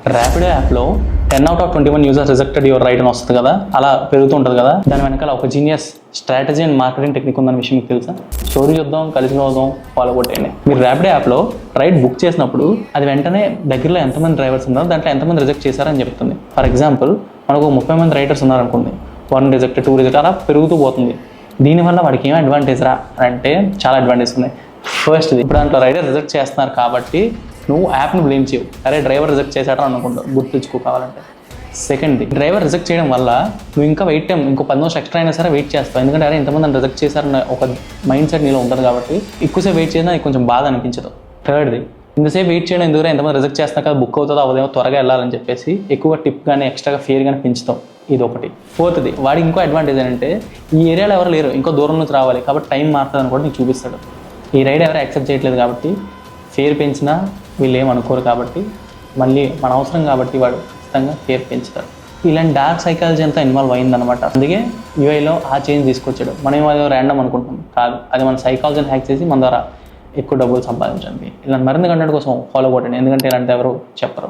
ర్యాపిడో యాప్లో 10/21 users rejected your right అని వస్తుంది కదా, అలా పెరుగుతూ ఉంటుంది కదా. దాని వెనకాల ఒక genius strategy and marketing technique ఉందని విషయం మీకు తెలుసా? స్టోరీ చూద్దాం, కలిసి చూద్దాం, ఫాలో కొట్టేయండి. మీరు ర్యాపిడో యాప్లో రైడ్ బుక్ చేసినప్పుడు అది వెంటనే దగ్గరలో ఎంతమంది డ్రైవర్స్ ఉన్నారో దాంట్లో ఎంతమంది రిజెక్ట్ చేశారని చెప్తుంది. ఫర్ ఎగ్జాంపుల్ మనకు 30 మంది రైడర్స్ ఉన్నారనుకోండి, 1 రిజెక్ట్, 2 రిజెక్ట్, అలా పెరుగుతూ పోతుంది. దీనివల్ల వాడికి ఏం అడ్వాంటేజ్ రా అంటే చాలా అడ్వాంటేజ్ ఉన్నాయి. ఫస్ట్ది, ఇప్పుడు దాంట్లో రైడర్ రిజెక్ట్ చేస్తున్నారు కాబట్టి నువ్వు యాప్ని బ్లేమ్ చేయవు, అరే డ్రైవర్ రిజెక్ట్ చేశాడని అనుకుంటావు, గుర్తుంచుకో కావాలంటే. సెకండ్ది, డ్రైవర్ రిజెక్ట్ చేయడం వల్ల నువ్వు ఇంకా వెయిట్ టైం ఇంకో 10 నిమిషాలు ఎక్స్ట్రా అయినా సరే వెయిట్ చేస్తావు, ఎందుకంటే అరే ఇంతమంది రిజెక్ట్ చేశారన్న ఒక మైండ్ సెట్ నీలో ఉంటుంది కాబట్టి ఎక్కువసేపు వెయిట్ చేసినా నీకు కొంచెం బాధ అనిపించదు. థర్డ్ది, ఇంతసేపు వెయిట్ చేయడం ఎందుకు ఎంతమంది రిజెక్ట్ చేస్తున్నా కదా, బుక్ అవుతుందో అవదేమో త్వరగా వెళ్ళాలని చెప్పేసి ఎక్కువ టిప్ కానీ ఎక్స్ట్రాగా ఫేర్ కానీ పెంచుతాం, ఇది ఒకటి. ఫోర్త్ది, వాడికి ఇంకో అడ్వాంటేజ్ ఏంటంటే ఈ ఏరియాలో ఎవరు లేరు, ఇంకో దూరం నుంచి రావాలి కాబట్టి టైం మారుతుంది అని కూడా నీకు చూపిస్తాడు. ఈ రైడ్ ఎవరు యాక్సెప్ట్ చేయట్లేదు కాబట్టి ఫేర్ పెంచినా వీళ్ళు ఏమనుకోరు కాబట్టి మళ్ళీ మన అవసరం కాబట్టి వాడు ఖచ్చితంగా ఫేర్ పెంచుతాడు. ఇలాంటి డార్క్ సైకాలజీ అంతా ఇన్వాల్వ్ అయిందనమాట. అందుకే యూఐలో ఆ చేంజ్ తీసుకొచ్చాడు. మనం ఏదో ర్యాండమ్ అనుకుంటాం, కాదు, అది మన సైకాలజీని హ్యాక్ చేసి మన ద్వారా ఎక్కువ డబ్బులు సంపాదించండి. ఇలా మరింత కంటెంట్ కోసం ఫాలో కొట్టండి, ఎందుకంటే ఇలాంటి ఎవరు చెప్పరు.